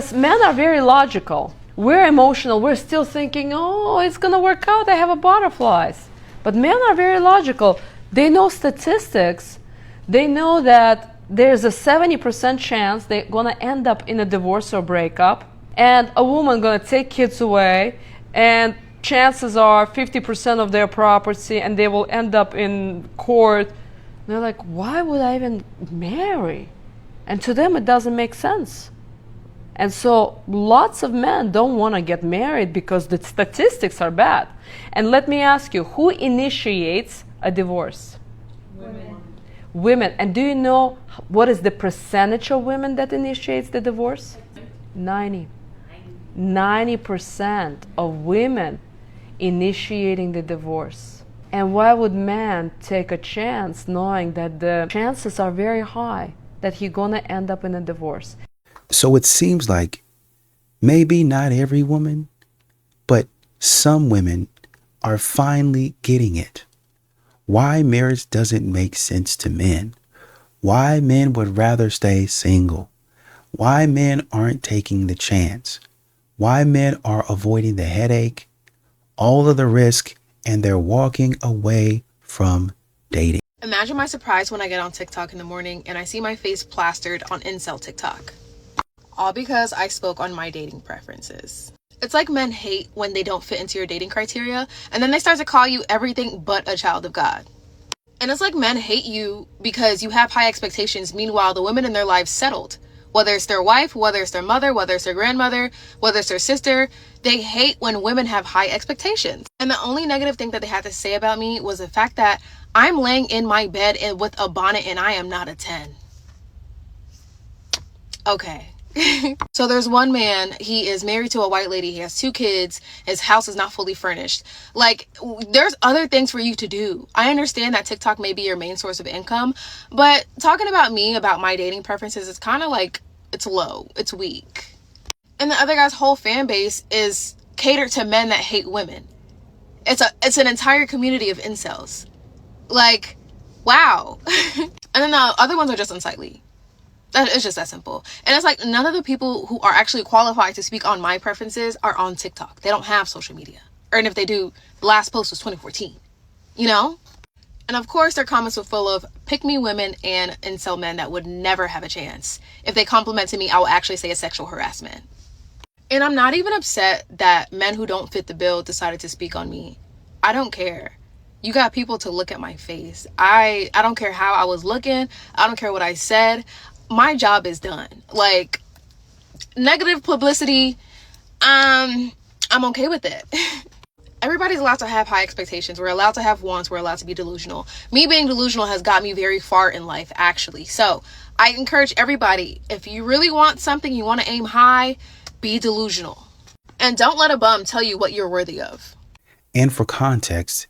Because men are very logical. We're emotional. We're still thinking, oh, it's going to work out. I have a butterflies. But men are very logical. They know statistics. They know that there's a 70% chance they're going to end up in a divorce or breakup. And a woman going to take kids away. And chances are 50% of their property, and they will end up in court. They're like, why would I even marry? And to them, it doesn't make sense. And so lots of men don't want to get married because the statistics are bad. And let me ask you, who initiates a divorce? Women. Women. And do you know what is the percentage of women that initiates the divorce? 90% of women initiating the divorce. And why would man take a chance knowing that the chances are very high that he's gonna end up in a divorce? So it seems like maybe not every woman, but some women are finally getting it. Why marriage doesn't make sense to men. Why men would rather stay single. Why men aren't taking the chance. Why men are avoiding the headache, all of the risk, and they're walking away from dating. Imagine my surprise when I get on TikTok in the morning and I see my face plastered on incel TikTok. All because I spoke on my dating preferences. It's like men hate when they don't fit into your dating criteria, and then they start to call you everything but a child of God. And it's like men hate you because you have high expectations. Meanwhile, the women in their lives settled. Whether it's their wife, whether it's their mother, whether it's their grandmother, whether it's their sister, they hate when women have high expectations. And the only negative thing that they had to say about me was the fact that I'm laying in my bed and with a bonnet and I am not a 10. Okay. So there's one man, he is married to a white lady, he has 2 kids, his house is not fully furnished. Like, there's other things for you to do. I understand that TikTok may be your main source of income, but talking about me, about my dating preferences, is kind of like, it's low, it's weak. And the other guy's whole fan base is catered to men that hate women. It's an entire community of incels. Like, wow. And then the other ones are just unsightly. It's just that simple. And it's like none of the people who are actually qualified to speak on my preferences are on TikTok. They don't have social media. Or if they do, the last post was 2014. You know? And of course, their comments were full of pick-me women and incel men that would never have a chance. If they complimented me, I will actually say it's sexual harassment. And I'm not even upset that men who don't fit the bill decided to speak on me. I don't care. You got people to look at my face. I don't care how I was looking. I don't care what I said. My job is done. Like, negative publicity, I'm okay with it. Everybody's allowed to have high expectations. We're allowed to have wants. We're allowed to be delusional. Me being delusional has got me very far in life, actually. So I encourage everybody, if you really want something, you want to aim high, be delusional. And don't let a bum tell you what you're worthy of. And for context,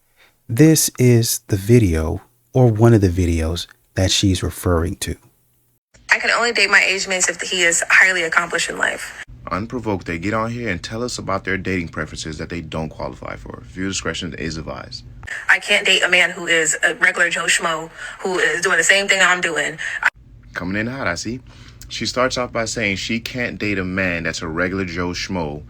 this is the video, or one of the videos, that she's referring to. I can only date my age mates if he is highly accomplished in life. Unprovoked, they get on here and tell us about their dating preferences that they don't qualify for. Viewer discretion is advised. I can't date a man who is a regular Joe Schmo who is doing the same thing I'm doing. Coming in hot, I see. She starts off by saying she can't date a man that's a regular Joe Schmo,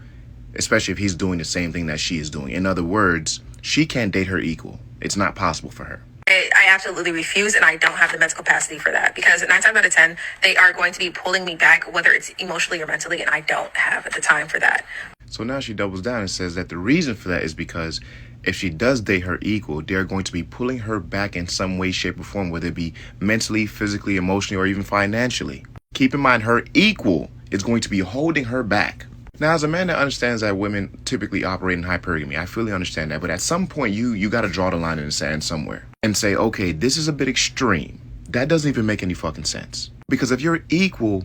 especially if he's doing the same thing that she is doing. In other words, she can't date her equal. It's not possible for her. I absolutely refuse, and I don't have the mental capacity for that, because 9 times out of 10, they are going to be pulling me back, whether it's emotionally or mentally, and I don't have the time for that. So now she doubles down and says that the reason for that is because if she does date her equal, they're going to be pulling her back in some way, shape, or form, whether it be mentally, physically, emotionally, or even financially. Keep in mind, her equal is going to be holding her back. Now, as a man that understands that women typically operate in hypergamy, I fully understand that. But at some point, you got to draw the line in the sand somewhere and say, okay, this is a bit extreme. That doesn't even make any fucking sense. Because if your equal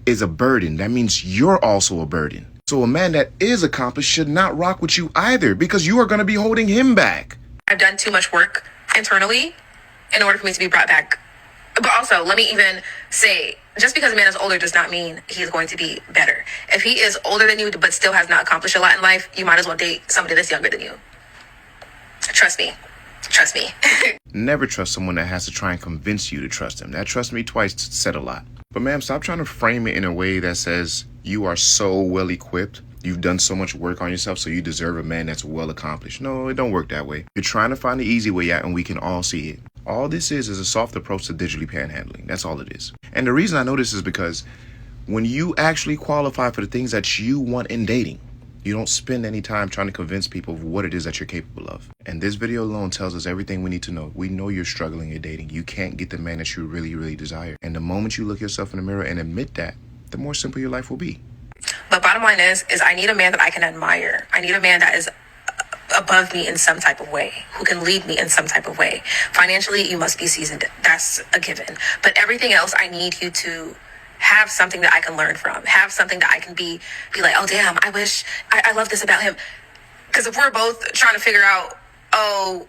is a burden, that means you're also a burden. So a man that is accomplished should not rock with you either, because you are going to be holding him back. I've done too much work internally in order for me to be brought back. But also, let me even say, just because a man is older does not mean he's going to be better. If he is older than you but still has not accomplished a lot in life, you might as well date somebody that's younger than you. Trust me. Trust me. Never trust someone that has to try and convince you to trust them. That trust me twice said a lot. But ma'am, stop trying to frame it in a way that says you are so well equipped. You've done so much work on yourself, so you deserve a man that's well accomplished. No, it don't work that way. You're trying to find the easy way out, and we can all see it. All this is a soft approach to digitally panhandling. That's all it is. And the reason I know this is because when you actually qualify for the things that you want in dating, you don't spend any time trying to convince people of what it is that you're capable of. And this video alone tells us everything we need to know. We know you're struggling in dating. You can't get the man that you really, really desire. And the moment you look yourself in the mirror and admit that, the more simple your life will be. But bottom line is I need a man that I can admire. I need a man that is above me in some type of way, who can lead me in some type of way. Financially, you must be seasoned. That's a given. But everything else, I need you to have something that I can learn from. Have something that I can be like, oh, damn, I wish, I love this about him. Because if we're both trying to figure out, oh,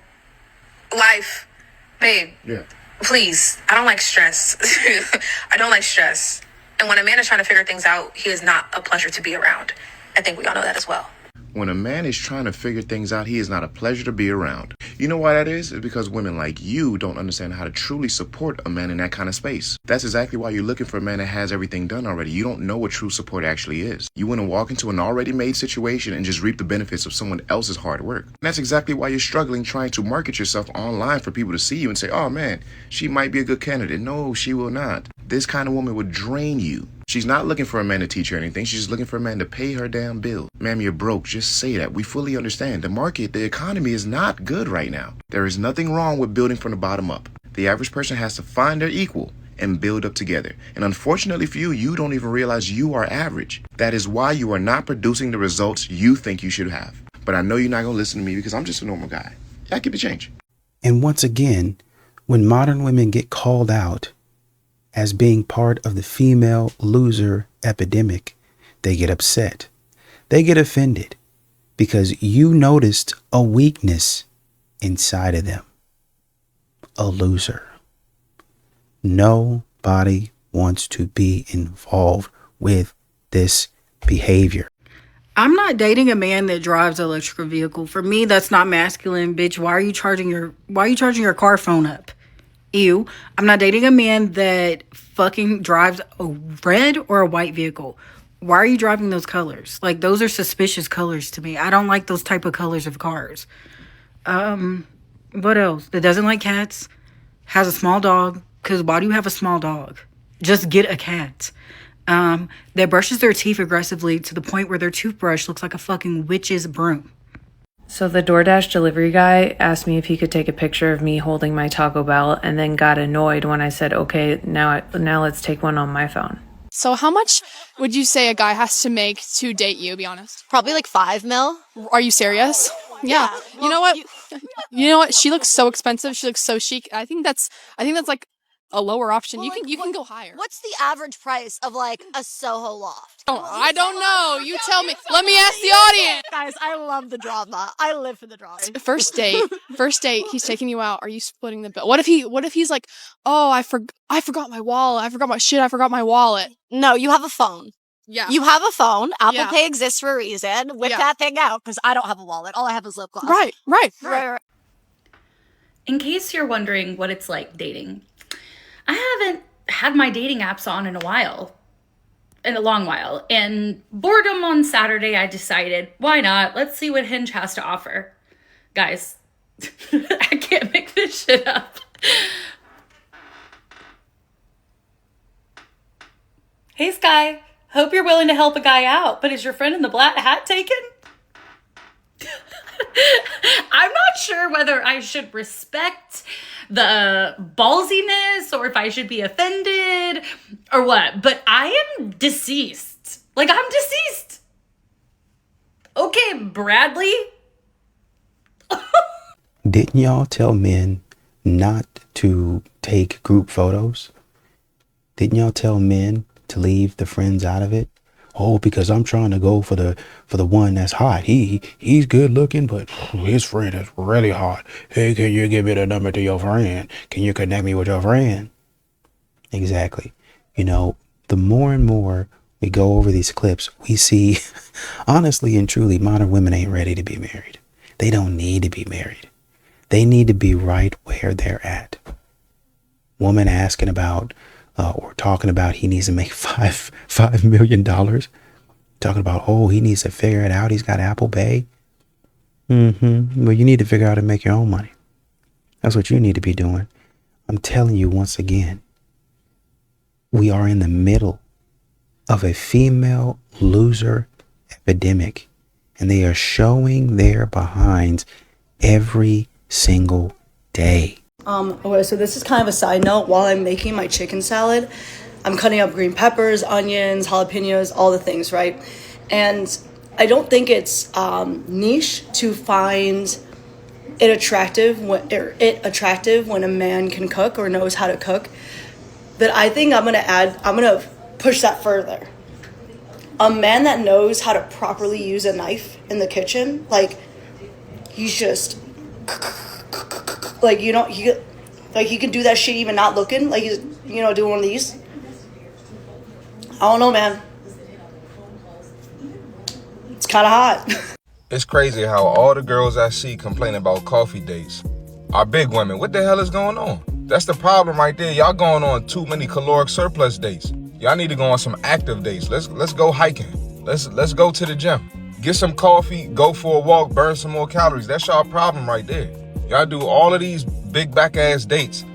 life, babe, Yeah. please, I don't like stress. I don't like stress. And when a man is trying to figure things out, he is not a pleasure to be around. I think we all know that as well. When a man is trying to figure things out, he is not a pleasure to be around. You know why that is? It's because women like you don't understand how to truly support a man in that kind of space. That's exactly why you're looking for a man that has everything done already. You don't know what true support actually is. You want to walk into an already made situation and just reap the benefits of someone else's hard work. And that's exactly why you're struggling trying to market yourself online for people to see you and say, oh man, she might be a good candidate. No, she will not. This kind of woman would drain you. She's not looking for a man to teach her anything. She's just looking for a man to pay her damn bill. Ma'am, you're broke. Just say that. We fully understand. The market, the economy is not good right now. There is nothing wrong with building from the bottom up. The average person has to find their equal and build up together. And unfortunately for you, you don't even realize you are average. That is why you are not producing the results you think you should have. But I know you're not going to listen to me because I'm just a normal guy. I keep it change. And once again, when modern women get called out as being part of the female loser epidemic, they get upset. They get offended because you noticed a weakness inside of them. A loser. Nobody wants to be involved with this behavior. I'm not dating a man that drives an electric vehicle. For me, that's not masculine, bitch. Why are you charging your car phone up? Ew. I'm not dating a man that fucking drives a red or a white vehicle. Why are you driving those colors? Like, those are suspicious colors to me. I don't like those type of colors of cars. What else? That doesn't like cats, has a small dog. Because why do you have a small dog? Just get a cat. That brushes their teeth aggressively to the point where their toothbrush looks like a fucking witch's broom. So the DoorDash delivery guy asked me if he could take a picture of me holding my Taco Bell and then got annoyed when I said, okay, now let's take one on my phone. So how much would you say a guy has to make to date you, be honest? Probably like 5 mil. Are you serious? Yeah. Well, you know what? You know what? She looks so expensive. She looks so chic. I think that's like a lower option. Well, you can go higher. What's the average price of like a Soho loft? Oh, I don't know. You tell me. Let me ask the audience. Guys, I love the drama. I live for the drama. First date. He's taking you out. Are you splitting the bill? What if he's like, oh, I forgot my wallet. I forgot my wallet. No, you have a phone. Yeah. You have a phone. Apple Yeah. Pay exists for a reason. Whip that thing out because I don't have a wallet. All I have is lip gloss. Right. In case you're wondering what it's like dating, I haven't had my dating apps on in a long while. And boredom on Saturday, I decided, why not? Let's see what Hinge has to offer. Guys, I can't make this shit up. Hey, Sky. Hope you're willing to help a guy out, but is your friend in the black hat taken? I'm not sure whether I should respect the ballsiness or if I should be offended or what, but I am deceased. Like, I'm deceased. Okay, Bradley. Didn't y'all tell men not to take group photos? Didn't y'all tell men to leave the friends out of it? Oh, because I'm trying to go for the one that's hot. He's good looking, but his friend is really hot. Hey, can you give me the number to your friend? Can you connect me with your friend? Exactly. You know, the more and more we go over these clips, we see, honestly and truly, modern women ain't ready to be married. They don't need to be married. They need to be right where they're at. Woman asking about, or talking about he needs to make $5 million. Talking about, oh, he needs to figure it out. He's got Apple Pay. Well, you need to figure out how to make your own money. That's what you need to be doing. I'm telling you once again, we are in the middle of a female loser epidemic, and they are showing their behinds every single day. Okay, so this is kind of a side note. While I'm making my chicken salad, I'm cutting up green peppers, onions, jalapenos, all the things, right? And I don't think it's niche to find it attractive when a man can cook or knows how to cook. But I think I'm gonna push that further. A man that knows how to properly use a knife in the kitchen, like he's just like, you know, he can do that shit even not looking, like he's, you know, doing one of these. I don't know, man. It's kind of hot. It's crazy how all the girls I see complain about coffee dates are big women. What the hell is going on? That's the problem right there. Y'all going on too many caloric surplus dates. Y'all need to go on some active dates. Let's go hiking. Let's go to the gym. Get some coffee, go for a walk, burn some more calories. That's y'all problem right there. Y'all do all of these big back ass dates.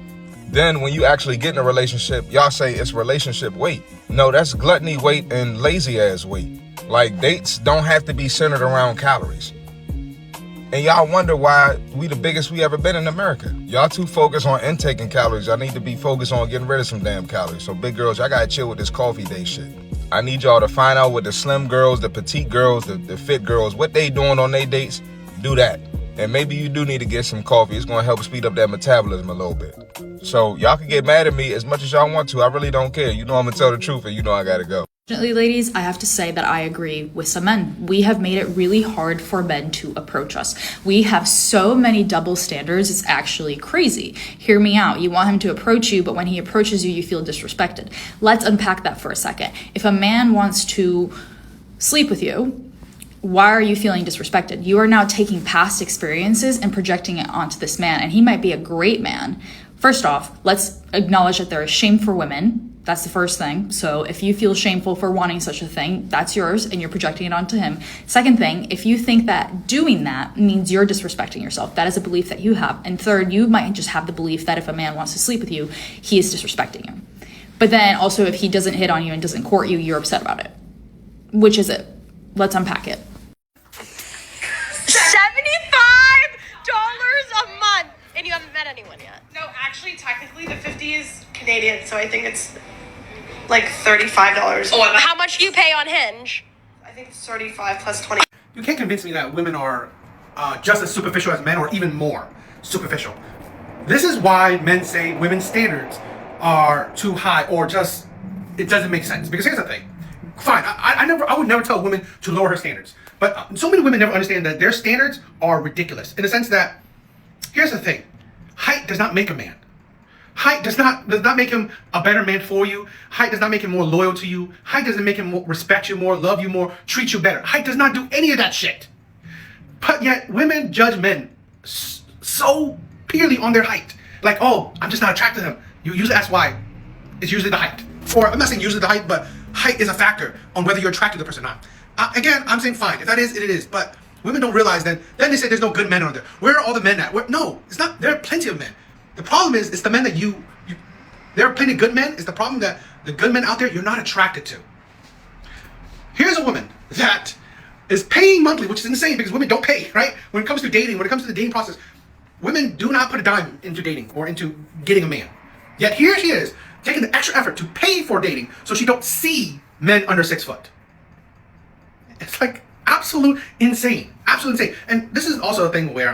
Then when you actually get in a relationship, y'all say it's relationship weight. No, that's gluttony weight and lazy ass weight. Like, dates don't have to be centered around calories. And y'all wonder why we the biggest we ever been in America. Y'all too focused on intaking calories. Y'all need to be focused on getting rid of some damn calories. So big girls, y'all gotta chill with this coffee day shit. I need y'all to find out what the slim girls, the petite girls, the fit girls, what they doing on their dates. Do that. And maybe you do need to get some coffee. It's gonna help speed up that metabolism a little bit. So y'all can get mad at me as much as y'all want to. I really don't care. You know I'm gonna tell the truth, and you know I gotta go. Unfortunately, ladies, I have to say that I agree with some men. We have made it really hard for men to approach us. We have so many double standards, it's actually crazy. Hear me out. You want him to approach you, but when he approaches you, you feel disrespected. Let's unpack that for a second. If a man wants to sleep with you, why are you feeling disrespected? You are now taking past experiences and projecting it onto this man, and he might be a great man. First off, let's acknowledge that there is shame for women. That's the first thing. So if you feel shameful for wanting such a thing, that's yours and you're projecting it onto him. Second thing, if you think that doing that means you're disrespecting yourself, that is a belief that you have. And third, you might just have the belief that if a man wants to sleep with you, he is disrespecting you. But then also if he doesn't hit on you and doesn't court you, you're upset about it. Which is it? Let's unpack it. $75 a month, and you haven't met anyone yet. No, actually, technically, the 50 is Canadian, so I think it's like $35. Oh, how much do you pay on Hinge? I think it's 35 plus 20. You can't convince me that women are just as superficial as men, or even more superficial. This is why men say women's standards are too high, or just it doesn't make sense. Because here's the thing. Fine, I would never tell women to lower her standards. But so many women never understand that their standards are ridiculous. In the sense that, here's the thing. Height does not make a man. Height does not make him a better man for you. Height does not make him more loyal to you. Height doesn't make him respect you more, love you more, treat you better. Height does not do any of that shit. But yet, women judge men so purely on their height. Like, oh, I'm just not attracted to him. You usually ask why. It's usually the height. Or, I'm not saying usually the height, but height is a factor on whether you're attracted to the person or not. Again, I'm saying fine. If that is, it is. But women don't realize that. Then they say there's no good men out there. Where are all the men at? No, it's not. There are plenty of men. The problem is, it's the men that there are plenty of good men. It's the problem that the good men out there you're not attracted to. Here's a woman that is paying monthly, which is insane because women don't pay, right? When it comes to dating, when it comes to the dating process, women do not put a dime into dating or into getting a man. Yet here she is, taking the extra effort to pay for dating so she don't see men under 6 foot. It's like absolute insane. Absolute insane. And this is also a thing where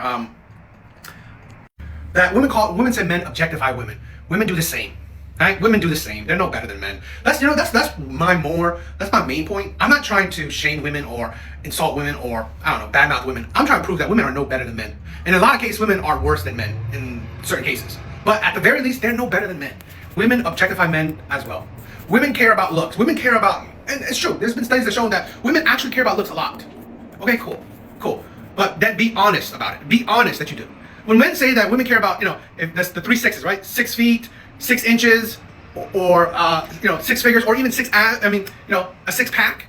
that women say men objectify women. Women do the same. Right? Women do the same. They're no better than men. That's my main point. I'm not trying to shame women or insult women or badmouth women. I'm trying to prove that women are no better than men. In a lot of cases, women are worse than men in certain cases. But at the very least, they're no better than men. Women objectify men as well. Women care about looks. Women care about, and it's true, there's been studies that show that women actually care about looks a lot. Okay, cool. But then be honest about it. Be honest that you do. When men say that women care about, if that's the 3 6s, right? 6 feet, 6 inches, or you know, 6 figures, or even a 6-pack.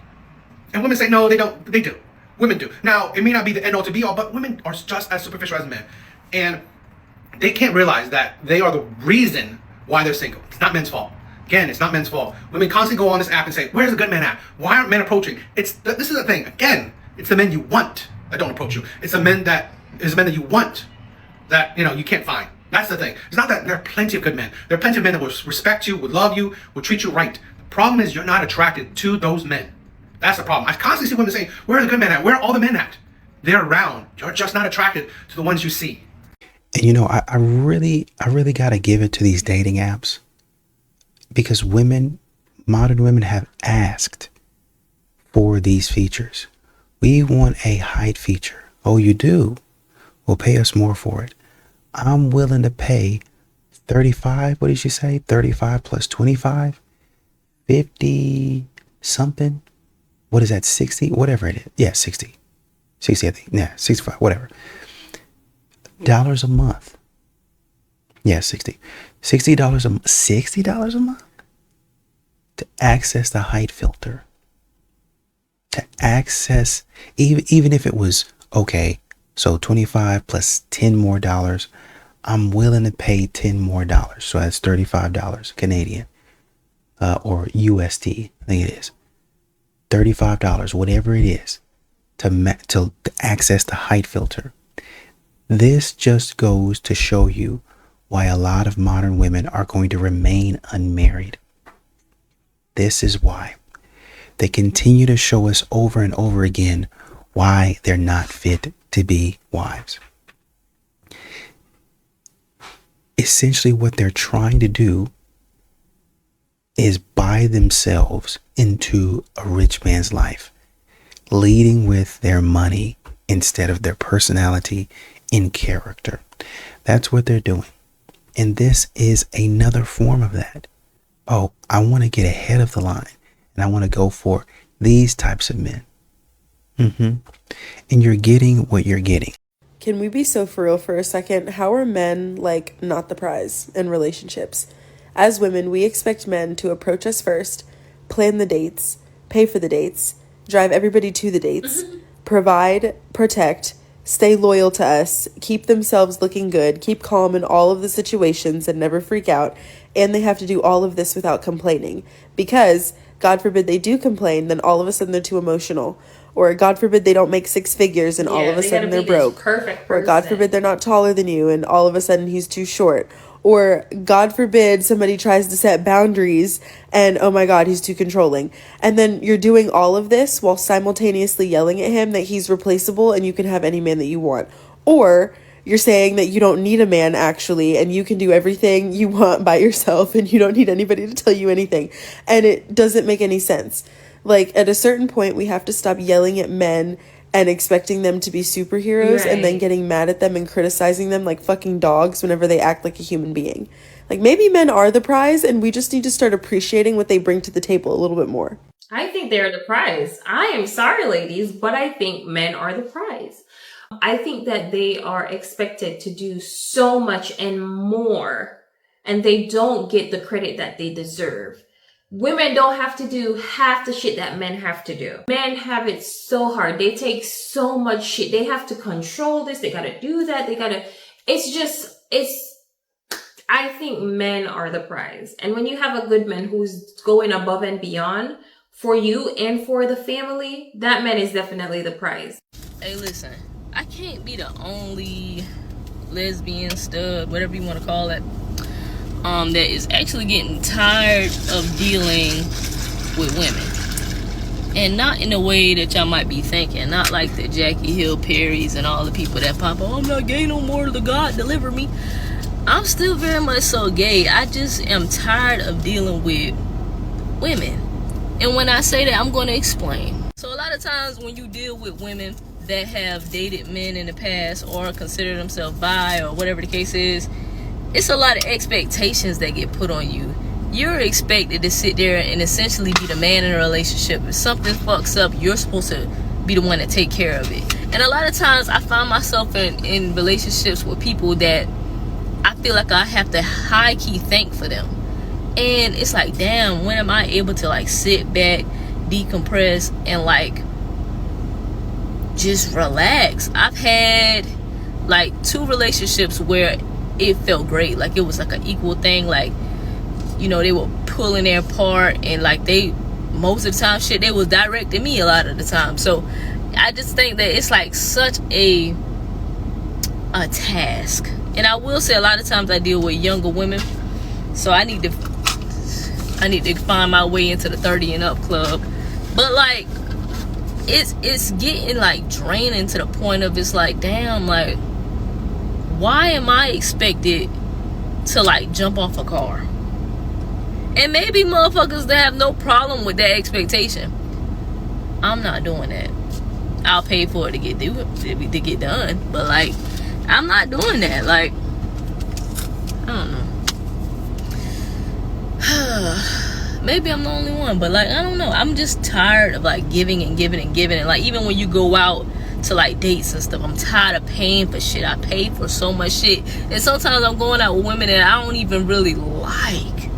And women say no, they don't. They do. Women do. Now, it may not be the end all to be all, but women are just as superficial as men, and they can't realize that they are the reason why they're single. It's not men's fault. Again, it's not men's fault. Women constantly go on this app and say, "Where's the good man at? Why aren't men approaching?" This is the thing. Again, it's the men you want that don't approach you. It's the men that you want that you can't find. That's the thing. It's not that there are plenty of good men. There are plenty of men that will respect you, would love you, will treat you right. The problem is you're not attracted to those men. That's the problem. I constantly see women saying, "Where are the good men at? Where are all the men at?" They're around. You're just not attracted to the ones you see. And I really gotta give it to these dating apps, because modern women have asked for these features. We want a height feature. Oh, you do? Well, pay us more for it. I'm willing to pay 35. What did you say? 35 plus 25? 50 something? What is that? 60? Whatever it is. Yeah, 60. 60, I think. Yeah, 65, whatever. Dollars a month. Yeah, 60. $60 a month. $60 a month to access the height filter. To access, even if it was okay, so 25 plus 10 more dollars, I'm willing to pay 10 more dollars. So that's $35 Canadian, or USD, I think it is. $35, whatever it is, to access the height filter. This just goes to show you why a lot of modern women are going to remain unmarried. This is why. They continue to show us over and over again why they're not fit to be wives. Essentially, what they're trying to do is buy themselves into a rich man's life, leading with their money instead of their personality and character. That's what they're doing. And this is another form of that. Oh, I want to get ahead of the line, and I want to go for these types of men. And you're getting what you're getting. Can we be so for real for a second? How are men, not the prize in relationships? As women, we expect men to approach us first, plan the dates, pay for the dates, drive everybody to the dates, provide, protect, stay loyal to us, keep themselves looking good, keep calm in all of the situations and never freak out. And they have to do all of this without complaining. Because, God forbid they do complain, then all of a sudden they're too emotional. Or God forbid they don't make 6 figures and all of a sudden they're broke. Or God forbid they're not taller than you and all of a sudden he's too short. Or God forbid somebody tries to set boundaries and oh my God, he's too controlling. And then you're doing all of this while simultaneously yelling at him that he's replaceable and you can have any man that you want. Or you're saying that you don't need a man actually and you can do everything you want by yourself and you don't need anybody to tell you anything. And it doesn't make any sense. At a certain point, we have to stop yelling at men and expecting them to be superheroes and then getting mad at them and criticizing them like fucking dogs whenever they act like a human being. Maybe men are the prize and we just need to start appreciating what they bring to the table a little bit more. I think they're the prize. I am sorry, ladies, but I think men are the prize. I think that they are expected to do so much and more, and they don't get the credit that they deserve. Women don't have to do half the shit that men have to do. Men have it so hard. They take so much shit. They have to control this. They gotta do that. I think men are the prize. And when you have a good man who's going above and beyond for you and for the family, that man is definitely the prize. Hey, listen, I can't be the only lesbian, stud, whatever you want to call it, that is actually getting tired of dealing with women. And not in a way that y'all might be thinking. Not like the Jackie Hill Perrys and all the people that pop up, I'm not gay no more, the God deliver me. I'm still very much so gay. I just am tired of dealing with women. And when I say that, I'm going to explain. So a lot of times when you deal with women that have dated men in the past or consider themselves bi or whatever the case is, it's a lot of expectations that get put on you. You're expected to sit there and essentially be the man in a relationship. If something fucks up, you're supposed to be the one to take care of it. And a lot of times I find myself in relationships with people that I feel like I have to high-key thank for them. And it's like, damn, when am I able to like sit back, decompress, and like just relax? I've had like 2 relationships where it felt great. Like it was like an equal thing. Like, you know, they were pulling their part, and like most of the time, shit, they was directing me a lot of the time. So I just think that it's like such a task. And I will say a lot of times I deal with younger women, so I need to find my way into the 30 and up club. But like it's getting like draining to the point of, it's like, damn, like why am I expected to like jump off a car? And maybe motherfuckers that have no problem with that expectation. I'm not doing that. I'll pay for it to get done, but like I'm not doing that. Like, I don't know. Maybe I'm the only one, but like I don't know. I'm just tired of like giving and giving and giving. And like even when you go out to like dates and stuff, I'm tired of paying for shit. I pay for so much shit, and sometimes I'm going out with women that I don't even really like,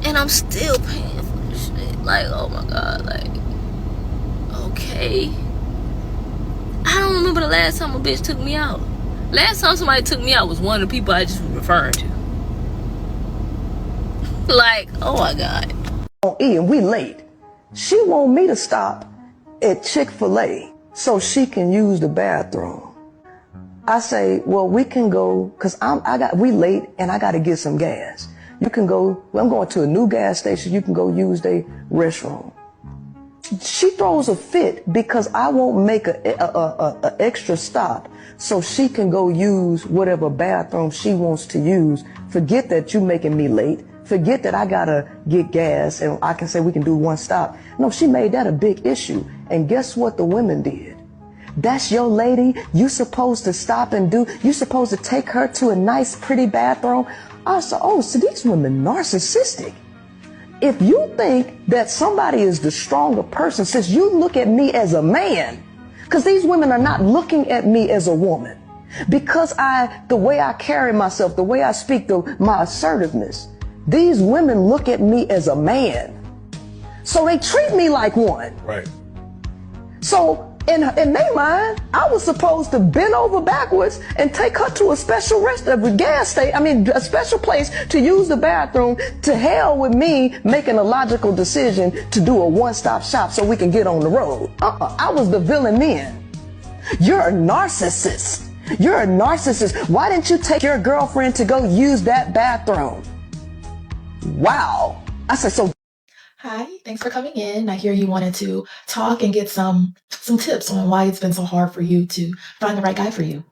and I'm still paying for this shit. Like, oh my god, like, okay. I don't remember the last time a bitch took me out. Last time somebody took me out was one of the people I just was referring to. Like, oh my god. And we late. She want me to stop at Chick-fil-A so she can use the bathroom. I say, well, we can go, cause we late and I gotta get some gas. You can go, well, I'm going to a new gas station. You can go use their restroom. She throws a fit because I won't make a extra stop so she can go use whatever bathroom she wants to use. Forget that you making me late. Forget that I gotta get gas and I can say we can do one stop. No, she made that a big issue. And guess what the women did? That's your lady. You supposed to stop and you supposed to take her to a nice, pretty bathroom. I said, oh, so these women narcissistic. If you think that somebody is the stronger person, since you look at me as a man, because these women are not looking at me as a woman, because the way I carry myself, the way I speak, my assertiveness, these women look at me as a man. So they treat me like one. Right. So in their mind, I was supposed to bend over backwards and take her to a special a special place to use the bathroom. To hell with me making a logical decision to do a one-stop shop so we can get on the road. I was the villain then. You're a narcissist. You're a narcissist. Why didn't you take your girlfriend to go use that bathroom? Wow. I said, so. Hi, thanks for coming in. I hear you wanted to talk and get some tips on why it's been so hard for you to find the right guy for you.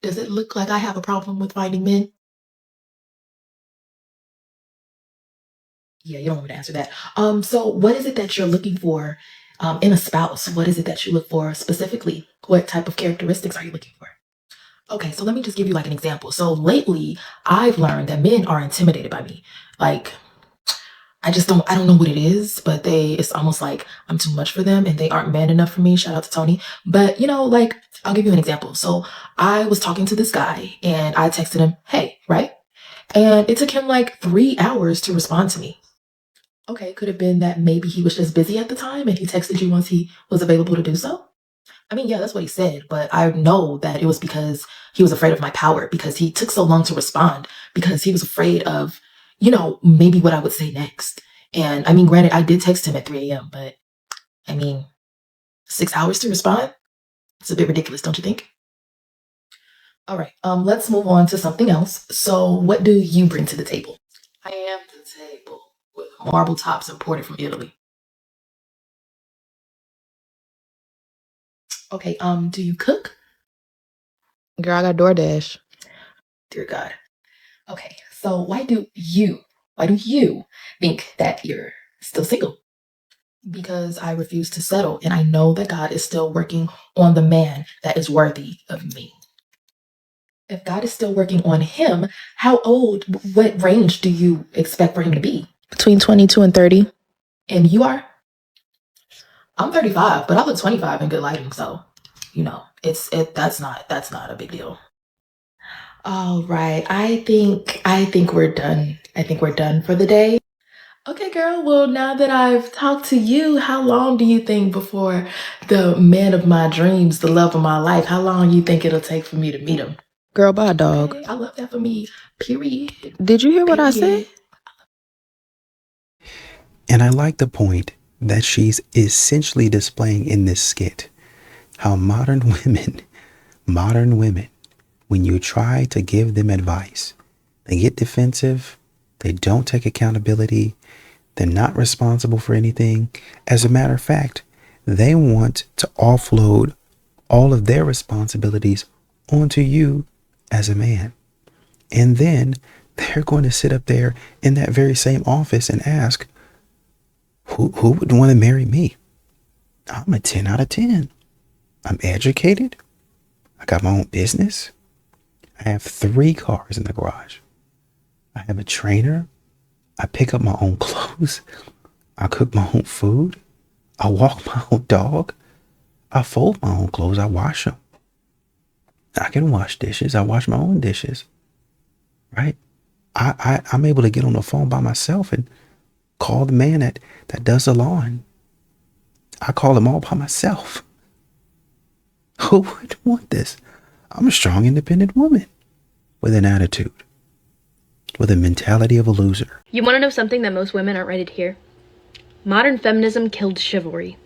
Does it look like I have a problem with finding men? Yeah, you don't want me to answer that. So what is it that you're looking for in a spouse? What is it that you look for specifically? What type of characteristics are you looking for? Okay, so let me just give you like an example. So lately, I've learned that men are intimidated by me. Like, I don't know what it is, but it's almost like I'm too much for them and they aren't man enough for me. Shout out to Tony. But like, I'll give you an example. So I was talking to this guy and I texted him, hey, right? And it took him like 3 hours to respond to me. Okay, could have been that maybe he was just busy at the time and he texted you once he was available to do so. I mean, yeah, that's what he said, but I know that it was because he was afraid of my power, because he took so long to respond, because he was afraid of, maybe what I would say next. And I mean, granted, I did text him at 3 a.m., but I mean, 6 hours to respond? It's a bit ridiculous, don't you think? All right, let's move on to something else. So what do you bring to the table? I am the table with marble tops imported from Italy. Okay, do you cook? Girl, I got DoorDash. Dear God. Okay, so why do you think that you're still single? Because I refuse to settle, and I know that God is still working on the man that is worthy of me. If God is still working on him, what range do you expect for him to be? Between 22 and 30. And you are? I'm 35, but I look 25 in good lighting, so that's not a big deal. All right. I think we're done. I think we're done for the day. Okay, girl. Well, now that I've talked to you, how long do you think before the man of my dreams, the love of my life, how long you think it'll take for me to meet him? Girl, bye, dog. Okay, I love that for me. Period. Did you hear what I said? And I like the point that she's essentially displaying in this skit. How modern women, when you try to give them advice, they get defensive, they don't take accountability, they're not responsible for anything. As a matter of fact, they want to offload all of their responsibilities onto you as a man. And then they're going to sit up there in that very same office and ask, who would want to marry me? I'm a 10 out of 10. I'm educated. I got my own business. I have 3 cars in the garage. I have a trainer. I pick up my own clothes. I cook my own food. I walk my own dog. I fold my own clothes. I wash them. I can wash dishes. I wash my own dishes. Right? I'm able to get on the phone by myself and call the man that does the lawn. I call them all by myself. Who would want this? I'm a strong, independent woman with an attitude, with a mentality of a loser. You want to know something that most women aren't ready to hear? Modern feminism killed chivalry.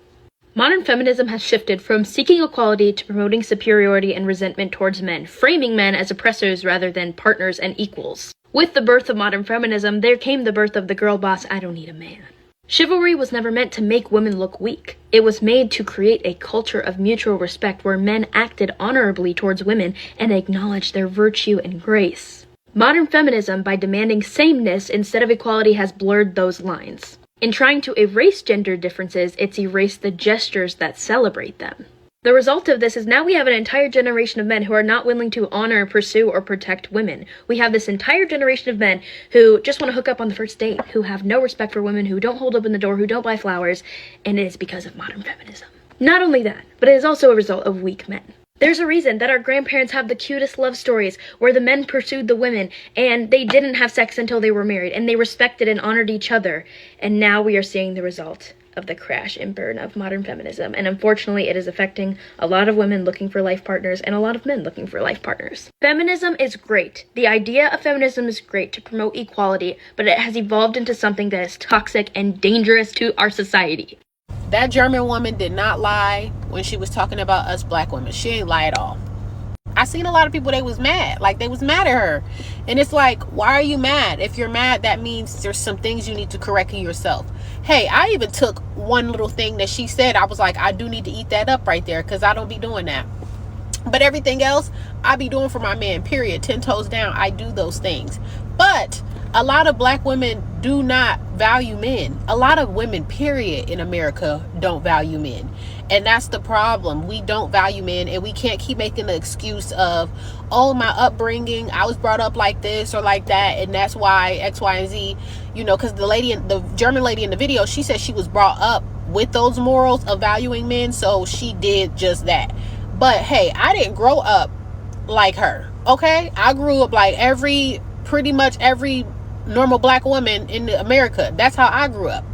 Modern feminism has shifted from seeking equality to promoting superiority and resentment towards men, framing men as oppressors rather than partners and equals. With the birth of modern feminism, there came the birth of the girl boss, I don't need a man. Chivalry was never meant to make women look weak. It was made to create a culture of mutual respect where men acted honorably towards women and acknowledged their virtue and grace. Modern feminism, by demanding sameness instead of equality, has blurred those lines. In trying to erase gender differences, it's erased the gestures that celebrate them. The result of this is now we have an entire generation of men who are not willing to honor, pursue, or protect women. We have this entire generation of men who just want to hook up on the first date, who have no respect for women, who don't hold open the door, who don't buy flowers, and it is because of modern feminism. Not only that, but it is also a result of weak men. There's a reason that our grandparents have the cutest love stories where the men pursued the women and they didn't have sex until they were married and they respected and honored each other. And now we are seeing the result of the crash and burn of modern feminism. And unfortunately, it is affecting a lot of women looking for life partners and a lot of men looking for life partners. Feminism is great. The idea of feminism is great to promote equality, but it has evolved into something that is toxic and dangerous to our society. That German woman did not lie when she was talking about us black women. She ain't lie at all. I seen a lot of people, they was mad. Like, they was mad at her. And it's like, why are you mad? If you're mad, that means there's some things you need to correct in yourself. Hey, I even took one little thing that she said. I was like, I do need to eat that up right there because I don't be doing that. But everything else, I be doing for my man, period. 10 toes down, I do those things. But a lot of black women do not value men. A lot of women, period, in America don't value men. And that's the problem. We don't value men, and we can't keep making the excuse of, oh, my upbringing, I was brought up like this or like that, and that's why X, Y, and Z. You know, because the German lady in the video, she said she was brought up with those morals of valuing men, so she did just that. But hey, I didn't grow up like her, okay? I grew up like pretty much every normal black woman in America. That's how I grew up.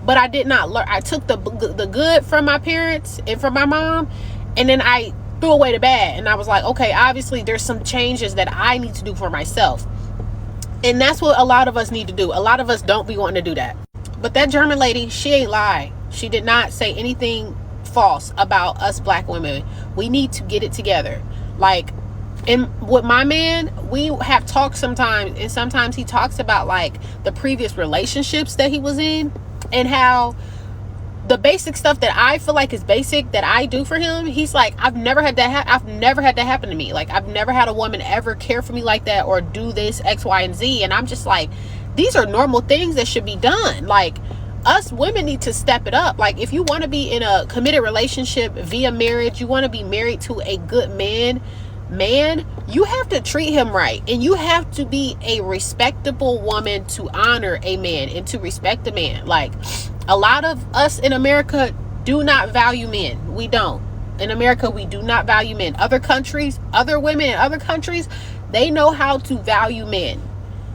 But I did not learn. I took the good from my parents and from my mom, and then I threw away the bad. And I was like, okay, obviously there's some changes that I need to do for myself. And that's what a lot of us need to do. A lot of us don't be wanting to do that. But that German lady, she ain't lie. She did not say anything false about us black women. We need to get it together. Like, and with my man, we have talked sometimes, and sometimes he talks about like the previous relationships that he was in, and how the basic stuff that I feel like is basic that I do for him, he's like, I've never had that happen to me. Like, I've never had a woman ever care for me like that or do this X, Y, and Z. And I'm just like, these are normal things that should be done. Like, us women need to step it up. Like, if you want to be in a committed relationship via marriage, you want to be married to a good man, you have to treat him right, and you have to be a respectable woman to honor a man and to respect a man. Like, a lot of us in America do not value men. We don't. In America, we do not value men. Other countries, other women in other countries, They know how to value men.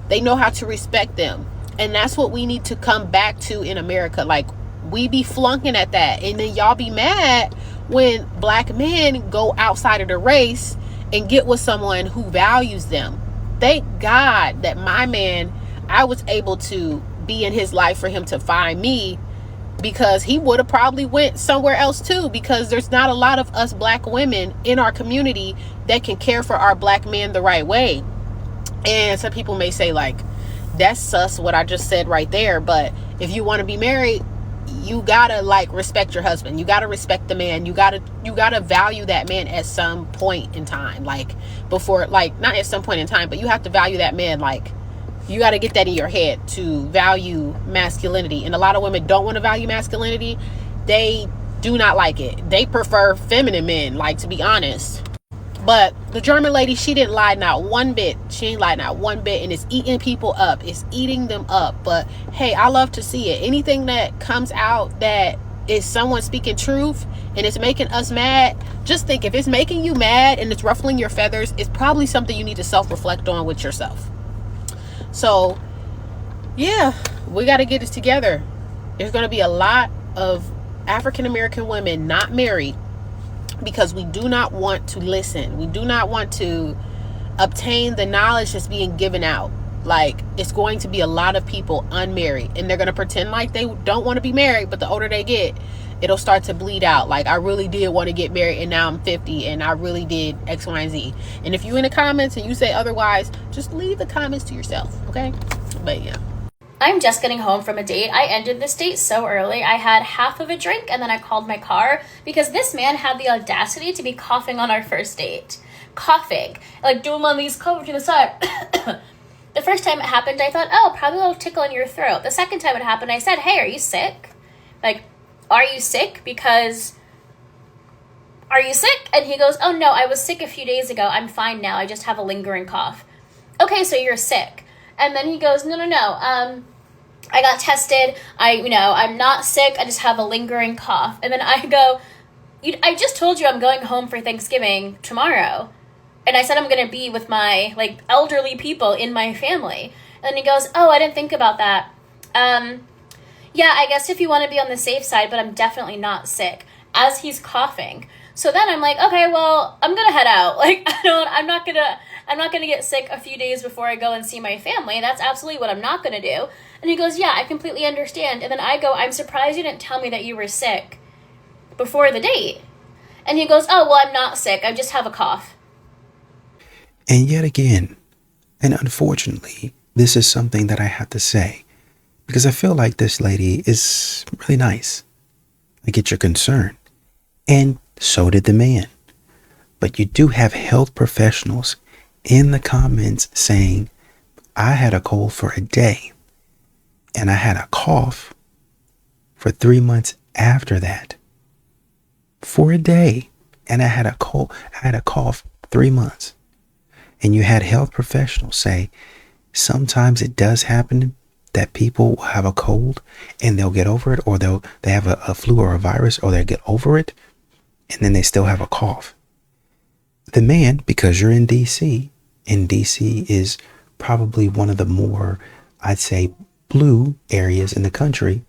They know how to respect them. And that's what we need to come back to in America. Like, we be flunking at that. And then y'all be mad when black men go outside of the race and get with someone who values them. Thank God that my man, I was able to be in his life for him to find me, because he would have probably went somewhere else too, because there's not a lot of us black women in our community that can care for our black men the right way. And some people may say, like, that's sus what I just said right there. But if you want to be married, you gotta like respect your husband. You gotta respect the man. You gotta value that man at some point in time. Like, before, like, not at some point in time, but you have to value that man. Like, you got to get that in your head to value masculinity. And a lot of women don't want to value masculinity. They do not like it. They prefer feminine men, like, to be honest. But the German lady, she didn't lie not one bit. She ain't lied not one bit. And it's eating people up. It's eating them up. But hey, I love to see it. Anything that comes out that is someone speaking truth and it's making us mad, just think, if it's making you mad and it's ruffling your feathers, it's probably something you need to self-reflect on with yourself. So, yeah, we got to get it together. There's going to be a lot of African American women not married because we do not want to listen. We do not want to obtain the knowledge that's being given out. Like, it's going to be a lot of people unmarried, and they're going to pretend like they don't want to be married, but the older they get, it'll start to bleed out. Like, I really did want to get married and now I'm 50 and I really did X, Y, and Z. And if you in the comments and you say otherwise, just leave the comments to yourself, okay? But yeah. I'm just getting home from a date. I ended this date so early. I had half of a drink and then I called my car because this man had the audacity to be coughing on our first date. Coughing. Like, doing one of these cover to the side. The first time it happened, I thought, oh, probably a little tickle in your throat. The second time it happened, I said, hey, are you sick? Like, are you sick? Because, are you sick? And he goes, oh no, I was sick a few days ago. I'm fine now. I just have a lingering cough. Okay, so you're sick. And then he goes, no. I got tested. I'm not sick. I just have a lingering cough. And then I go, I just told you I'm going home for Thanksgiving tomorrow. And I said I'm going to be with my, like, elderly people in my family. And he goes, oh, I didn't think about that. Yeah, I guess if you want to be on the safe side, but I'm definitely not sick, as he's coughing. So then I'm like, okay, well, I'm going to head out. Like, I'm not going to get sick a few days before I go and see my family. That's absolutely what I'm not going to do. And he goes, yeah, I completely understand. And then I go, I'm surprised you didn't tell me that you were sick before the date. And he goes, oh, well, I'm not sick. I just have a cough. And yet again, and unfortunately, this is something that I have to say, because I feel like this lady is really nice. I get your concern. And so did the man. But you do have health professionals in the comments saying, I had a cold for a day and I had a cough for 3 months after that. For a day. And I had a cough 3 months. And you had health professionals say, sometimes it does happen that people will have a cold and they'll get over it, or they have a flu or a virus, or they'll get over it and then they still have a cough. The man, because you're in DC, and DC is probably one of the more, I'd say, blue areas in the country,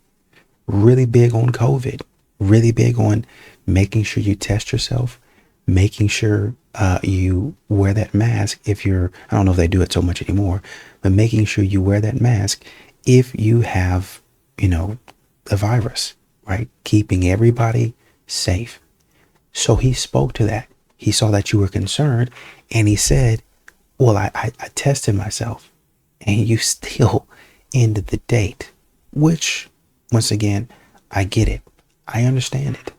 really big on COVID, really big on making sure you test yourself, making sure you wear that mask if you're, I don't know if they do it so much anymore, but making sure you wear that mask if you have, the virus, right? Keeping everybody safe. So he spoke to that. He saw that you were concerned and he said, well, I tested myself, and you still ended the date, which, once again, I get it. I understand it.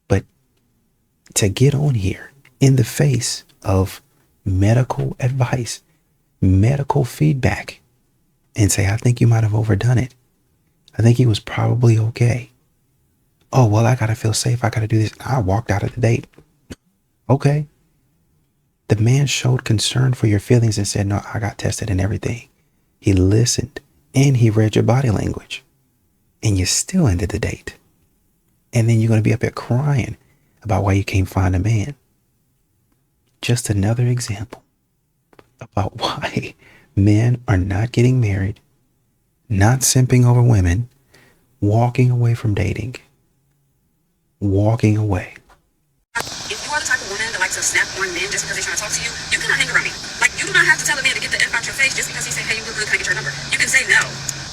But to get on here in the face of medical advice, medical feedback, and say, I think you might have overdone it. I think he was probably okay. Oh, well, I got to feel safe. I got to do this. I walked out of the date. Okay. The man showed concern for your feelings and said, no, I got tested and everything. He listened and he read your body language, and you still ended the date. And then you're going to be up there crying about why you can't find a man. Just another example about why men are not getting married, not simping over women, walking away from dating. Walking away. If you are the type of woman that likes to snap on men just because they're trying to talk to you, you cannot hang around me. Like, you do not have to tell a man to get the F out your face just because he said, hey, you look good, can I get your number? You can say no.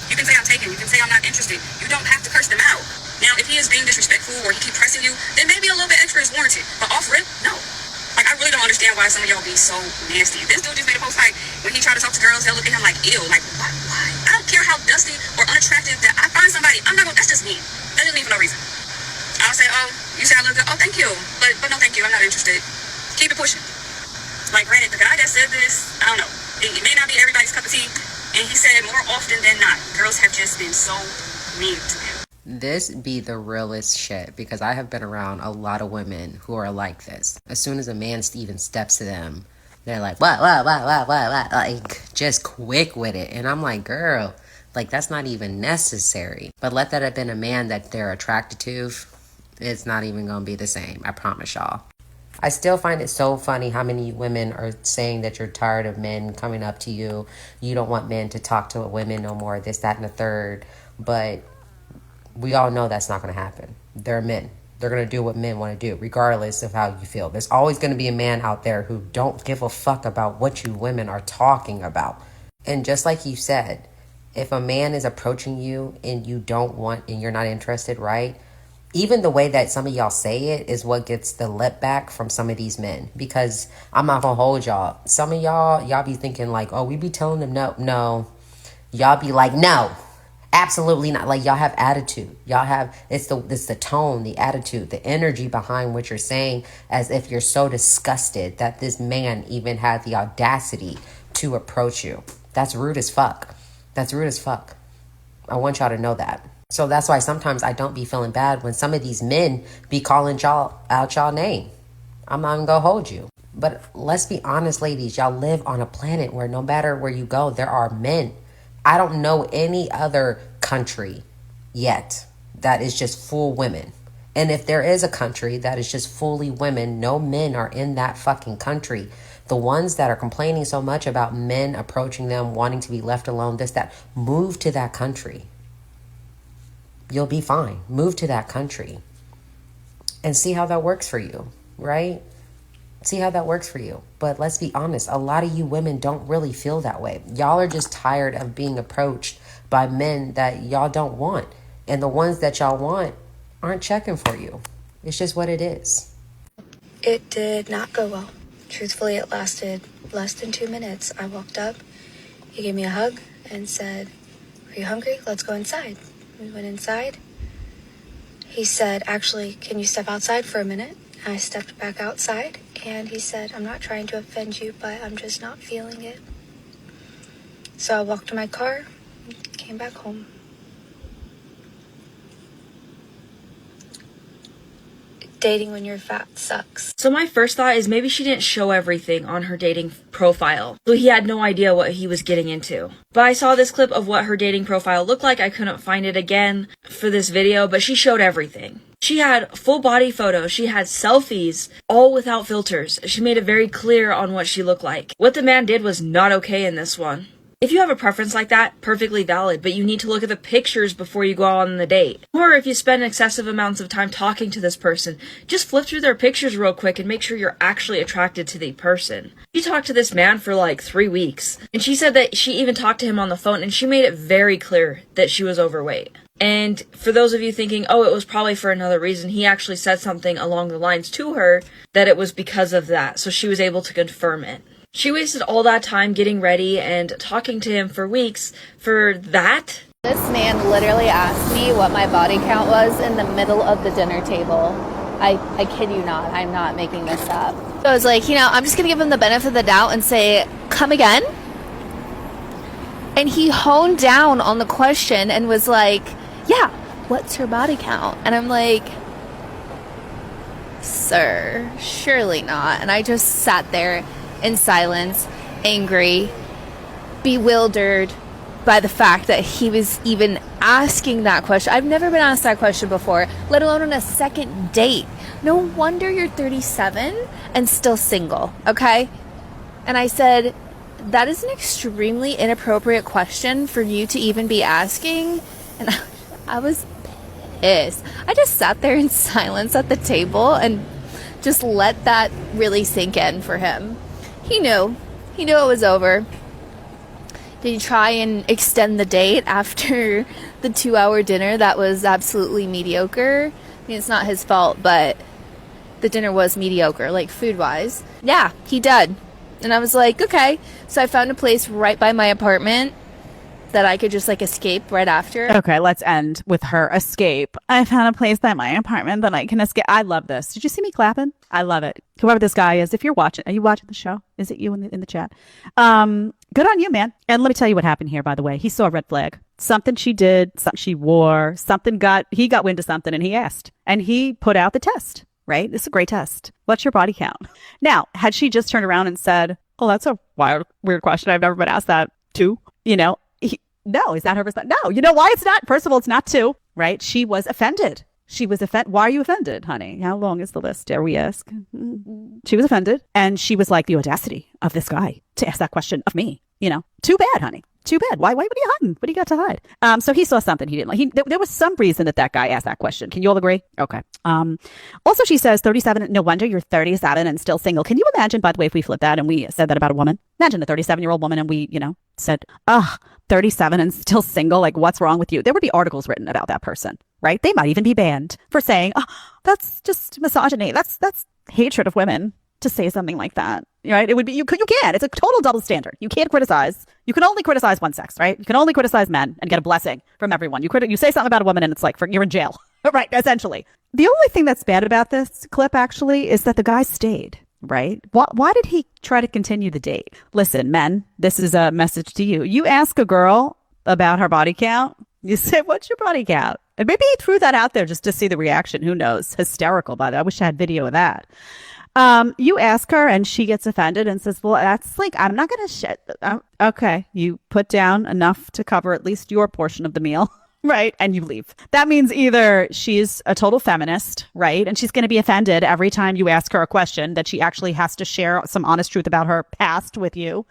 You can say I'm taken. You can say I'm not interested. You don't have to curse them out. Now, if he is being disrespectful or he keep pressing you, then maybe a little bit extra is warranted. But off rip, no. Like, I really don't understand why some of y'all be so nasty. This dude just made a post like, when he tried to talk to girls, they'll look at him like, ew. Like, why? I don't care how dusty or unattractive that I find somebody. I'm not gonna, that's just me. That doesn't mean for no reason. I'll say, oh, you say I look good. Oh, thank you. But no, thank you. I'm not interested. Keep it pushing. Like, granted, the guy that said this, I don't know. It may not be everybody's cup of tea. And he said more often than not, girls have just been so mean to him. This be the realest shit because I have been around a lot of women who are like this. As soon as a man even steps to them, they're like, what, like, just quick with it. And I'm like, girl, like, that's not even necessary. But let that have been a man that they're attracted to, it's not even gonna be the same. I promise y'all. I still find it so funny how many women are saying that you're tired of men coming up to you. You don't want men to talk to women no more, this, that, and the third. But we all know that's not going to happen. They're men. They're going to do what men want to do, regardless of how you feel. There's always going to be a man out there who don't give a fuck about what you women are talking about. And just like you said, if a man is approaching you and you don't want and you're not interested, right? Even the way that some of y'all say it is what gets the lip back from some of these men. Because I'm not going to hold y'all. Some of y'all be thinking like, oh, we be telling them no. No. Y'all be like, no. Absolutely not. Like, y'all have attitude. Y'all have, it's the tone, the attitude, the energy behind what you're saying, as if you're so disgusted that this man even had the audacity to approach you. That's rude as fuck. That's rude as fuck. I want y'all to know that. So that's why sometimes I don't be feeling bad when some of these men be calling y'all out y'all name. I'm not gonna go hold you. But let's be honest, ladies, y'all live on a planet where no matter where you go, there are men. I don't know any other country yet that is just full women. And if there is a country that is just fully women, no men are in that fucking country. The ones that are complaining so much about men approaching them, wanting to be left alone, this, that, move to that country. You'll be fine. Move to that country and see how that works for you, right? See how that works for you. But let's be honest, a lot of you women don't really feel that way. Y'all are just tired of being approached by men that y'all don't want. And the ones that y'all want aren't checking for you. It's just what it is. It did not go well. Truthfully, it lasted less than 2 minutes. I walked up, he gave me a hug and said, "Are you hungry? Let's go inside." We went inside. He said, "Actually, can you step outside for a minute?" I stepped back outside and he said, "I'm not trying to offend you, but I'm just not feeling it." So I walked to my car, came back home. Dating when you're fat sucks. So my first thought is maybe she didn't show everything on her dating profile, so he had no idea what he was getting into. But I saw this clip of what her dating profile looked like. I couldn't find it again for this video, but she showed everything. She had full body photos, she had selfies, all without filters. She made it very clear on what she looked like. What the man did was not okay in this one. If you have a preference like that, perfectly valid, but you need to look at the pictures before you go on the date. Or if you spend excessive amounts of time talking to this person, just flip through their pictures real quick and make sure you're actually attracted to the person. She talked to this man for like 3 weeks, and she said that she even talked to him on the phone, and she made it very clear that she was overweight. And for those of you thinking, oh, it was probably for another reason, he actually said something along the lines to her that it was because of that, so she was able to confirm it. She wasted all that time getting ready and talking to him for weeks for that. This man literally asked me what my body count was in the middle of the dinner table. I kid you not, I'm not making this up. So I was like, I'm just gonna give him the benefit of the doubt and say, "Come again?" And he honed down on the question and was like, "Yeah, what's your body count?" And I'm like, "Sir, surely not." And I just sat there in silence, angry, bewildered by the fact that he was even asking that question. I've never been asked that question before, let alone on a second date. No wonder you're 37 and still single, okay? And I said, that is an extremely inappropriate question for you to even be asking. And I was pissed. I just sat there in silence at the table and just let that really sink in for him. He knew it was over. Did he try and extend the date after the 2-hour dinner that was absolutely mediocre? I mean, it's not his fault, but the dinner was mediocre, like food-wise. Yeah, he did. And I was like, okay. So I found a place right by my apartment that I could just like escape right after. Okay, let's end with her escape. I found a place by my apartment that I can escape. I love this. Did you see me clapping? I love it. Whoever this guy is, if you're watching, are you watching the show? Is it you in the chat? Good on you, man. And let me tell you what happened here, by the way. He saw a red flag. Something she did, something she wore, he got wind of something and he asked. And he put out the test, right? It's a great test. What's your body count? Now, had she just turned around and said, oh, that's a weird question. I've never been asked that too. No, is that her response? No, you know why it's not? First of all, it's not two, right? She was offended. Why are you offended, honey? How long is the list, dare we ask? She was offended. And she was like, the audacity of this guy to ask that question of me. Too bad, honey. Too bad. Why? What are you hiding? What do you got to hide? So he saw something he didn't like. There was some reason that guy asked that question. Can you all agree? Okay. Also, she says 37. No wonder you're 37 and still single. Can you imagine, by the way, if we flipped that and we said that about a woman? Imagine a 37-year-old woman and we, said, 37 and still single. Like, what's wrong with you? There would be articles written about that person, right? They might even be banned for saying, oh, that's just misogyny. That's hatred of women to say something like that, right? It would be, you can't. It's a total double standard. You can't criticize. You can only criticize one sex, right? You can only criticize men and get a blessing from everyone. You say something about a woman and it's like, you're in jail, right? Essentially. The only thing that's bad about this clip actually is that the guy stayed. Right? Why did he try to continue the date? Listen, men, this is a message to you. You ask a girl about her body count. You say, what's your body count? And maybe he threw that out there just to see the reaction. Who knows? Hysterical, by the way. I wish I had video of that. You ask her and she gets offended and says, well, that's like, I'm not going to shit. Okay. You put down enough to cover at least your portion of the meal. Right. And you leave. That means either she's a total feminist, right? And she's going to be offended every time you ask her a question that she actually has to share some honest truth about her past with you.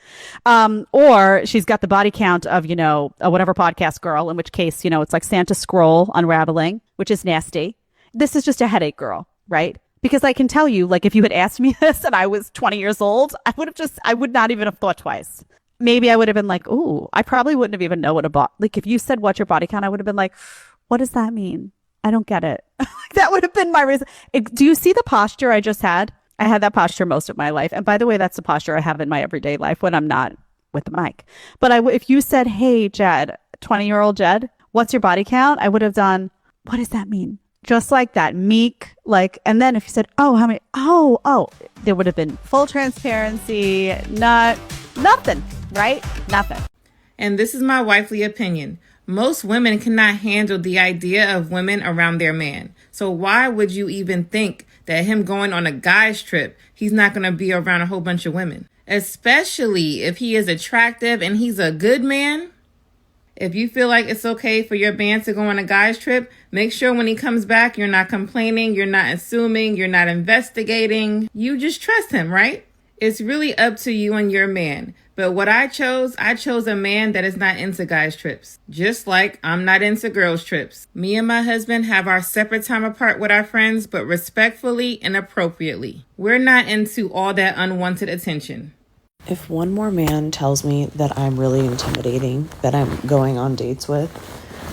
Or she's got the body count of, a whatever podcast girl, in which case, it's like Santa scroll unraveling, which is nasty. This is just a headache girl, right? Because I can tell you, like, if you had asked me this and I was 20 years old, I would not even have thought twice. Maybe I would have been like, ooh, I probably wouldn't have even known what like, if you said, what's your body count? I would have been like, what does that mean? I don't get it. That would have been my reason. Do you see the posture I just had? I had that posture most of my life. And by the way, that's the posture I have in my everyday life when I'm not with the mic. But if you said, hey, Jed, 20-year-old Jed, what's your body count? I would have done, what does that mean? Just like that, meek, like, and then if you said, oh, how many? Oh, there would have been full transparency, nothing. Right? Nothing. And this is my wifely opinion. Most women cannot handle the idea of women around their man. So why would you even think that him going on a guy's trip, he's not going to be around a whole bunch of women? Especially if he is attractive and he's a good man. If you feel like it's okay for your man to go on a guy's trip, make sure when he comes back, you're not complaining, you're not assuming, you're not investigating. You just trust him, right? It's really up to you and your man. But what I chose a man that is not into guys' trips. Just like I'm not into girls' trips. Me and my husband have our separate time apart with our friends, but respectfully and appropriately. We're not into all that unwanted attention. If one more man tells me that I'm really intimidating, that I'm going on dates with,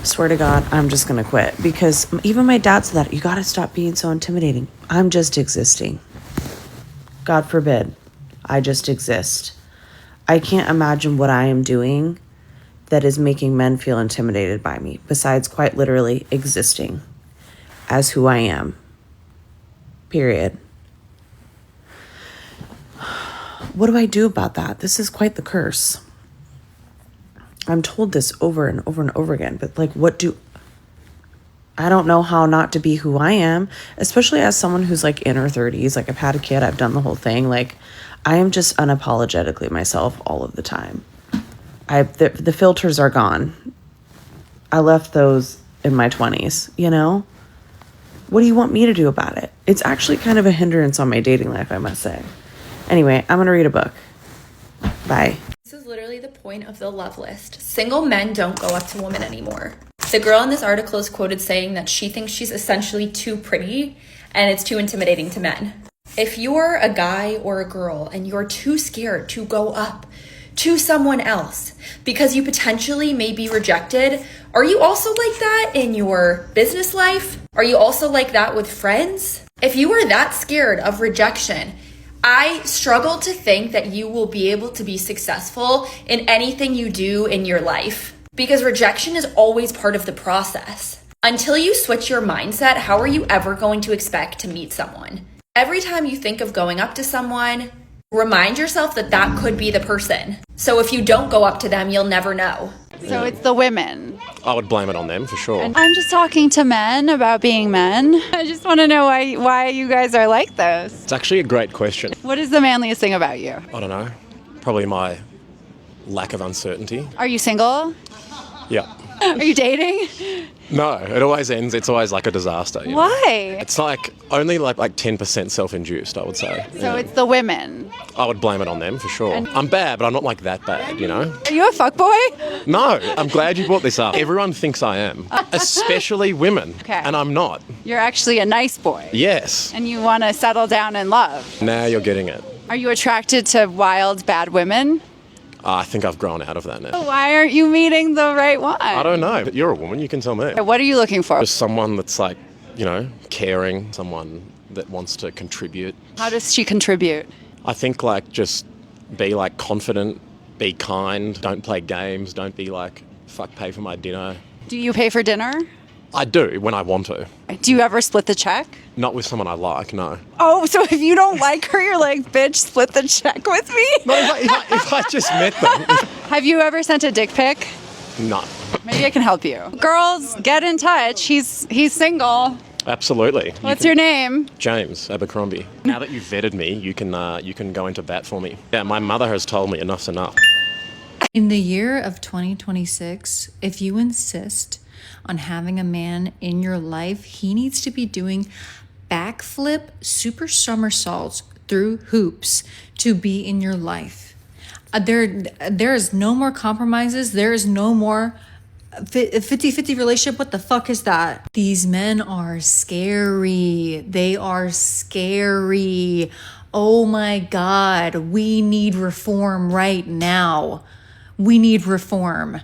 swear to God, I'm just going to quit. Because even my dad said that, you got to stop being so intimidating. I'm just existing. God forbid, I just exist. I can't imagine what I am doing that is making men feel intimidated by me, besides quite literally existing as who I am. Period. What do I do about that? This is quite the curse. I'm told this over and over and over again, but like, I don't know how not to be who I am, especially as someone who's like in her 30s. Like, I've had a kid, I've done the whole thing. Like, I am just unapologetically myself all of the time. The filters are gone. I left those in my 20s, What do you want me to do about it? It's actually kind of a hindrance on my dating life, I must say. Anyway, I'm going to read a book. Bye. So literally the point of the love list. Single men don't go up to women anymore. The girl in this article is quoted saying that she thinks she's essentially too pretty and it's too intimidating to men. If you're a guy or a girl and you're too scared to go up to someone else because you potentially may be rejected, are you also like that in your business life? Are you also like that with friends? If you are that scared of rejection, I struggle to think that you will be able to be successful in anything you do in your life, because rejection is always part of the process. Until you switch your mindset, how are you ever going to expect to meet someone? Every time you think of going up to someone, remind yourself that that could be the person. So if you don't go up to them, you'll never know. So it's the women. I would blame it on them for sure. And I'm just talking to men about being men. I just want to know why you guys are like this. It's actually a great question. What is the manliest thing about you? I don't know. Probably my lack of uncertainty. Are you single? Yeah. Are you dating? No, it always ends. It's always like a disaster. You know? Why? It's like only like 10% self-induced, I would say. So it's the women. I would blame it on them for sure. I'm bad, but I'm not like that bad, you know? Are you a fuckboy? No, I'm glad you brought this up. Everyone thinks I am, especially women. Okay. And I'm not. You're actually a nice boy. Yes. And you want to settle down in love. Now you're getting it. Are you attracted to wild, bad women? I think I've grown out of that now. Why aren't you meeting the right one? I don't know, but you're a woman, you can tell me. What are you looking for? Just someone that's like, you know, caring, someone that wants to contribute. How does she contribute? I think like just be like confident, be kind, don't play games, don't be like, fuck, pay for my dinner. Do you pay for dinner? I do, when I want to. Do you ever split the check? Not with someone I like, no. Oh, so if you don't like her, you're like, bitch, split the check with me? No, if I just met them. Have you ever sent a dick pic? No. Maybe I can help you. Girls, get in touch. He's single. Absolutely. What's your name? James Abercrombie. Now that you've vetted me, you can go into bat for me. Yeah, my mother has told me enough's enough. In the year of 2026, if you insist on having a man in your life, he needs to be doing backflip super somersaults through hoops to be in your life. There is no more compromises. There is no more 50-50 relationship. What the fuck is that? These men are scary. They are scary. Oh my God. We need reform right now. We need reform.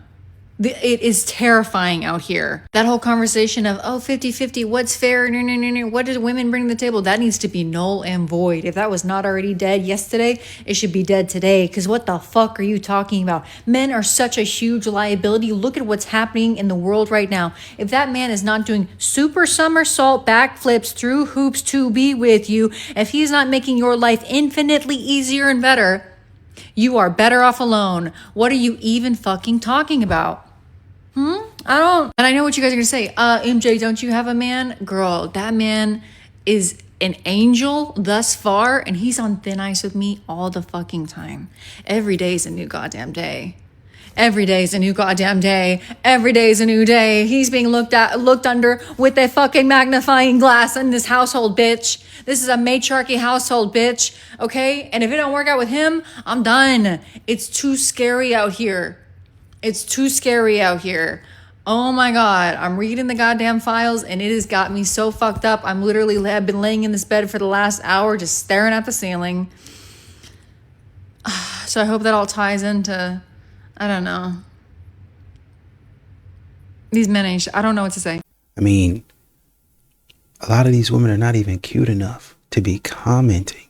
It is terrifying out here. That whole conversation of, 50-50, what's fair? No. What did women bring to the table? That needs to be null and void. If that was not already dead yesterday, it should be dead today. Because what the fuck are you talking about? Men are such a huge liability. Look at what's happening in the world right now. If that man is not doing super somersault backflips through hoops to be with you, if he's not making your life infinitely easier and better, you are better off alone. What are you even fucking talking about? I don't. And I know what you guys are going to say. MJ, don't you have a man? Girl, that man is an angel thus far, and he's on thin ice with me all the fucking time. Every day is a new goddamn day. Every day is a new goddamn day. Every day is a new day. He's being looked under with a fucking magnifying glass in this household, bitch. This is a matriarchy household, bitch. Okay? And if it don't work out with him, I'm done. It's too scary out here. It's too scary out here. Oh my God. I'm reading the goddamn files and it has got me so fucked up. I've been laying in this bed for the last hour just staring at the ceiling. So I hope that all ties into, I don't know. These men ain't I don't know what to say. I mean, a lot of these women are not even cute enough to be commenting.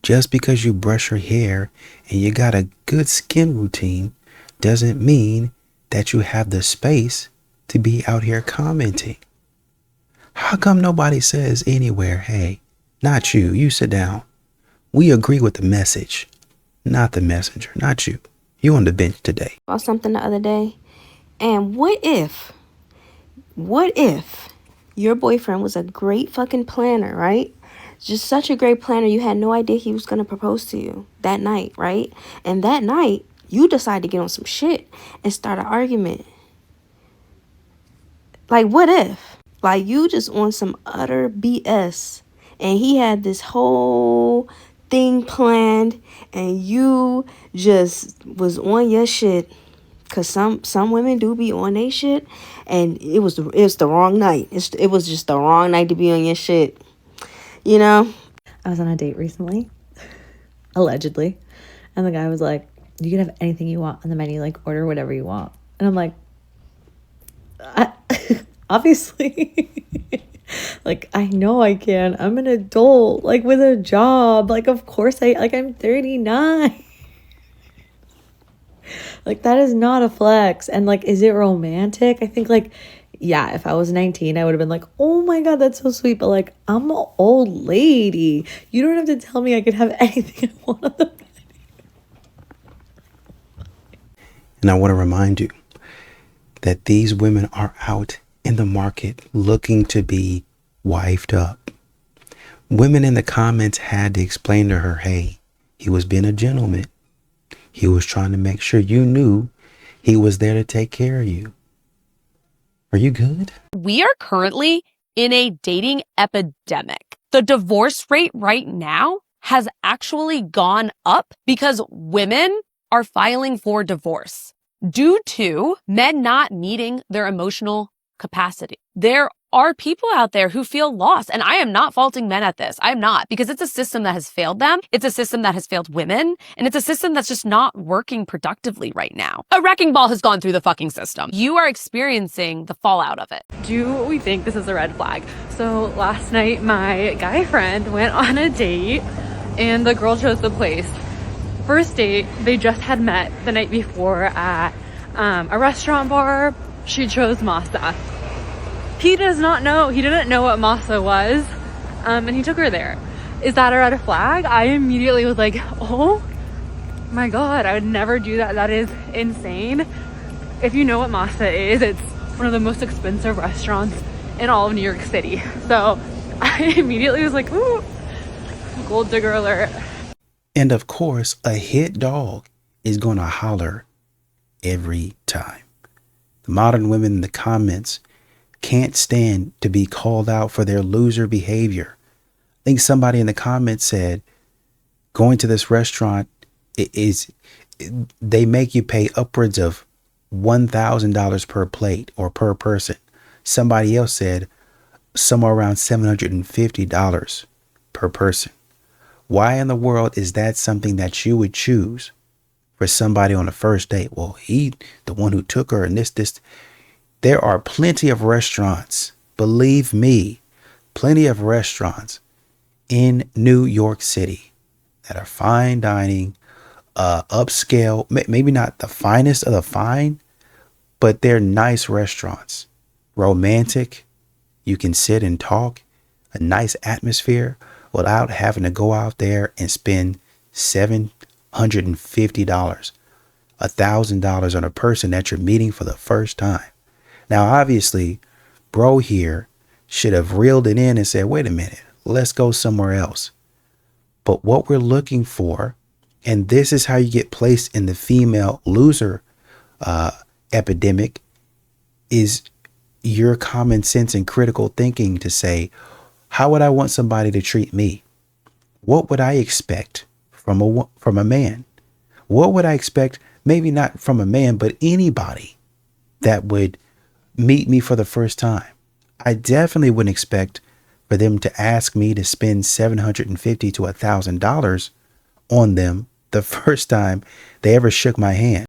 Just because you brush your hair and you got a good skin routine doesn't mean that you have the space to be out here commenting. How come nobody says anywhere, hey, not you, you sit down. We agree with the message, not the messenger, not you. You on the bench today. I saw something the other day, and what if your boyfriend was a great fucking planner, right? Just such a great planner, you had no idea he was going to propose to you that night, right? And that night, you decide to get on some shit and start an argument. Like, what if? Like, you just on some utter BS and he had this whole everything planned and you just was on your shit. Cause some women do be on their shit, and it's the wrong night. It was just the wrong night to be on your shit. You know? I was on a date recently, allegedly, and the guy was like, you can have anything you want on the menu, like order whatever you want. And I'm like, obviously. Like, I know I can. I'm an adult, like with a job. Like, of course I'm 39. Like, that is not a flex. And like, is it romantic? I think like, yeah, if I was 19, I would have been like, oh my God, that's so sweet. But like, I'm an old lady. You don't have to tell me I could have anything I want on the menu. And I want to remind you that these women are out in the market looking to be wifed up. Women in the comments had to explain to her, hey, he was being a gentleman. He was trying to make sure you knew he was there to take care of you. Are you good? We are currently in a dating epidemic. The divorce rate right now has actually gone up because women are filing for divorce due to men not meeting their emotional capacity. There are people out there who feel lost, and I am not faulting men at this. I am not, because it's a system that has failed them. It's a system that has failed women, and it's a system that's just not working productively right now. A wrecking ball has gone through the fucking system. You are experiencing the fallout of it. Do we think this is a red flag? So last night, my guy friend went on a date, and the girl chose the place. First date, they just had met the night before at a restaurant bar. She chose masa. He does not know, he didn't know what masa was, and he took her there. Is that a red flag? I immediately was like, oh my God, I would never do that. That is insane. If you know what masa is, it's one of the most expensive restaurants in all of New York City. So I immediately was like, ooh, gold digger alert. And of course, a hit dog is going to holler every time. The modern women in the comments can't stand to be called out for their loser behavior. I think somebody in the comments said, going to this restaurant they make you pay upwards of $1,000 per plate or per person. Somebody else said somewhere around $750 per person. Why in the world is that something that you would choose for somebody on a first date? Well, he, the one who took her, and this. There are plenty of restaurants, believe me, plenty of restaurants in New York City that are fine dining, upscale, maybe not the finest of the fine, but they're nice restaurants, romantic. You can sit and talk, a nice atmosphere without having to go out there and spend $750, $1,000 on a person that you're meeting for the first time. Now, obviously, bro here should have reeled it in and said, wait a minute, let's go somewhere else. But what we're looking for, and this is how you get placed in the female loser epidemic, is your common sense and critical thinking to say, how would I want somebody to treat me? What would I expect from a man? What would I expect, maybe not from a man, but anybody that would meet me for the first time? I definitely wouldn't expect for them to ask me to spend $750 to $1,000 on them the first time they ever shook my hand.